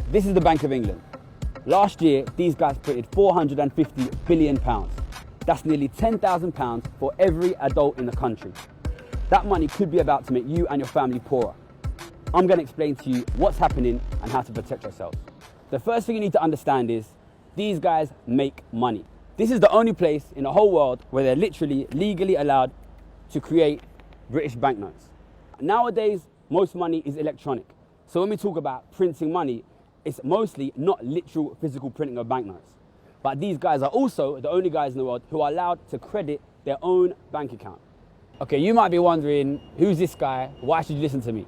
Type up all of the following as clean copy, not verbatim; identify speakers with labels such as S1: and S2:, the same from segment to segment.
S1: This is the Bank of England. Last year, these guys printed £450 billion. That's nearly £10,000 for every adult in the country. That money could be about to make you and your family poorer. I'm going to explain to you what's happening and how to protect yourselves. The first thing you need to understand is these guys make money. This is the only place in the whole world where they're literally legally allowed to create British banknotes. Nowadays, most money is electronic. So when we talk about printing money, it's mostly not literal physical printing of banknotes. But these guys are also the only guys in the world who are allowed to credit their own bank account. Okay, you might be wondering, who's this guy? Why should you listen to me?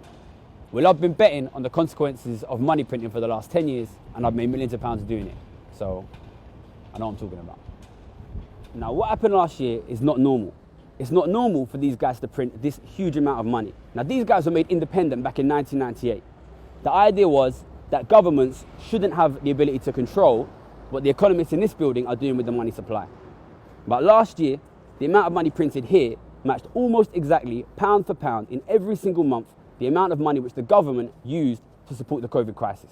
S1: Well, I've been betting on the consequences of money printing for the last 10 years, and I've made millions of pounds doing it. So I know what I'm talking about. Now, what happened last year is not normal. It's not normal for these guys to print this huge amount of money. Now, these guys were made independent back in 1998. The idea was that governments shouldn't have the ability to control what the economists in this building are doing with the money supply. But last year, the amount of money printed here matched almost exactly, pound for pound, in every single month, the amount of money which the government used to support the COVID crisis.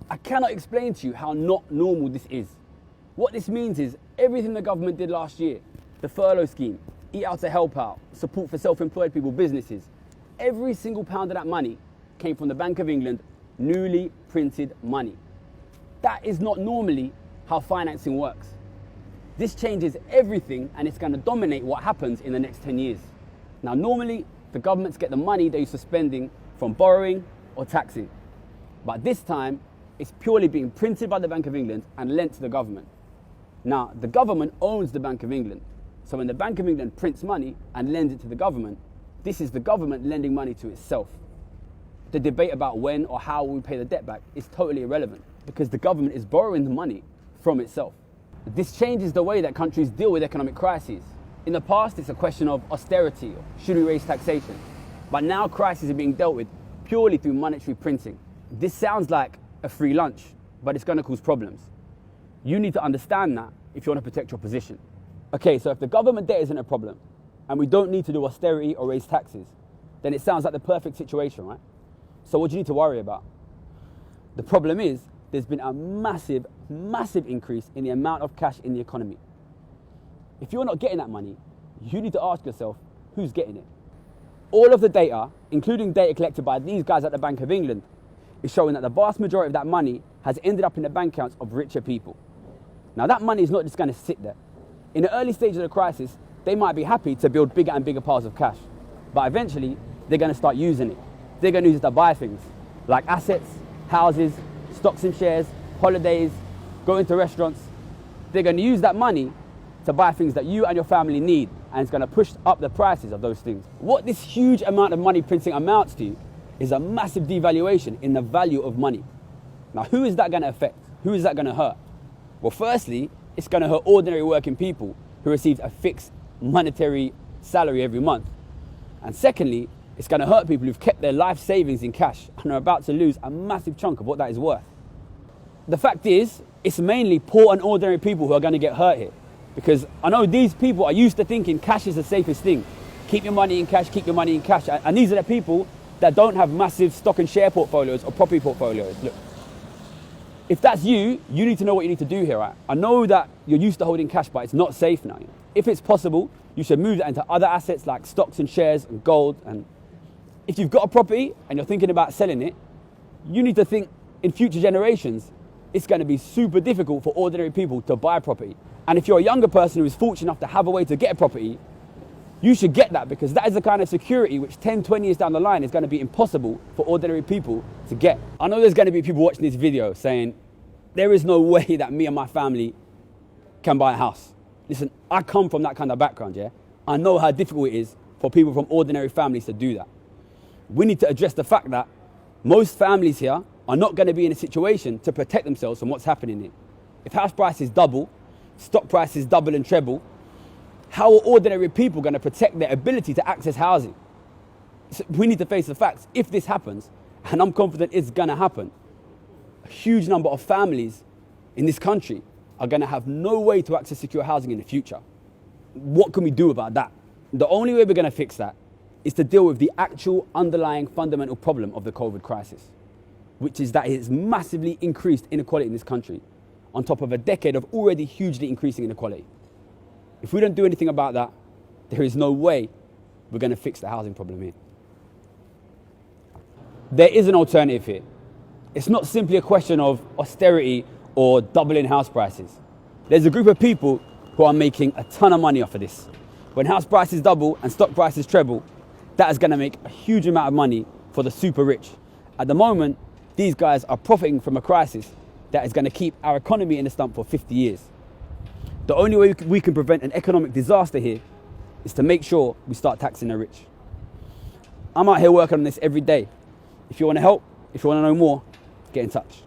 S1: I cannot explain to you how not normal this is. What this means is everything the government did last year, the furlough scheme, Eat Out to Help Out, support for self-employed people, businesses, every single pound of that money came from the Bank of England, newly printed money. That is not normally how financing works. This changes everything, and it's going to dominate what happens in the next 10 years. Now, normally, the governments get the money they're used to spending from borrowing or taxing. But this time, it's purely being printed by the Bank of England and lent to the government. Now, the government owns the Bank of England. So when the Bank of England prints money and lends it to the government, this is the government lending money to itself. The debate about when or how we pay the debt back is totally irrelevant because the government is borrowing the money from itself. This changes the way that countries deal with economic crises. In the past, it's a question of austerity, or should we raise taxation? But now crises are being dealt with purely through monetary printing. This sounds like a free lunch, but it's going to cause problems. You need to understand that if you want to protect your position. Okay, so if the government debt isn't a problem, and we don't need to do austerity or raise taxes, then it sounds like the perfect situation, right? So what do you need to worry about? The problem is, there's been a massive increase in the amount of cash in the economy. If you're not getting that money, you need to ask yourself, who's getting it? All of the data, including data collected by these guys at the Bank of England, is showing that the vast majority of that money has ended up in the bank accounts of richer people. Now, that money is not just going to sit there. In the early stages of the crisis, they might be happy to build bigger and bigger piles of cash, but eventually, they're going to start using it. They're going to use it to buy things like assets, houses, stocks and shares, holidays, going to restaurants. They're going to use that money to buy things that you and your family need, and it's going to push up the prices of those things. What this huge amount of money printing amounts to is a massive devaluation in the value of money. Now, who is that going to affect? Who is that going to hurt? Well, firstly, it's going to hurt ordinary working people who receive a fixed monetary salary every month. And secondly, it's going to hurt people who've kept their life savings in cash and are about to lose a massive chunk of what that is worth. The fact is, it's mainly poor and ordinary people who are going to get hurt here. Because I know these people are used to thinking cash is the safest thing. Keep your money in cash, keep your money in cash. And these are the people that don't have massive stock and share portfolios or property portfolios. Look, if that's you, you need to know what you need to do here, right? I know that you're used to holding cash, but it's not safe now. If it's possible, you should move that into other assets like stocks and shares and gold. And if you've got a property and you're thinking about selling it, you need to think in future generations, it's going to be super difficult for ordinary people to buy property. And if you're a younger person who is fortunate enough to have a way to get a property, you should get that because that is the kind of security which 10, 20 years down the line is going to be impossible for ordinary people to get. I know there's going to be people watching this video saying, there is no way that me and my family can buy a house. Listen, I come from that kind of background, yeah? I know how difficult it is for people from ordinary families to do that. We need to address the fact that most families here are not going to be in a situation to protect themselves from what's happening here. If house prices double, stock prices double and treble, how are ordinary people going to protect their ability to access housing? So we need to face the facts. If this happens, and I'm confident it's going to happen, a huge number of families in this country are going to have no way to access secure housing in the future. What can we do about that? The only way we're going to fix that is to deal with the actual underlying fundamental problem of the COVID crisis. which is that it's massively increased inequality in this country, on top of a decade of already hugely increasing inequality. If we don't do anything about that, there is no way we're going to fix the housing problem here. There is an alternative here. It's not simply a question of austerity or doubling house prices. There's a group of people who are making a ton of money off of this. When house prices double and stock prices treble, that is going to make a huge amount of money for the super rich. At the moment, these guys are profiting from a crisis that is going to keep our economy in the stump for 50 years. The only way we can prevent an economic disaster here is to make sure we start taxing the rich. I'm out here working on this every day. If you want to help, if you want to know more, get in touch.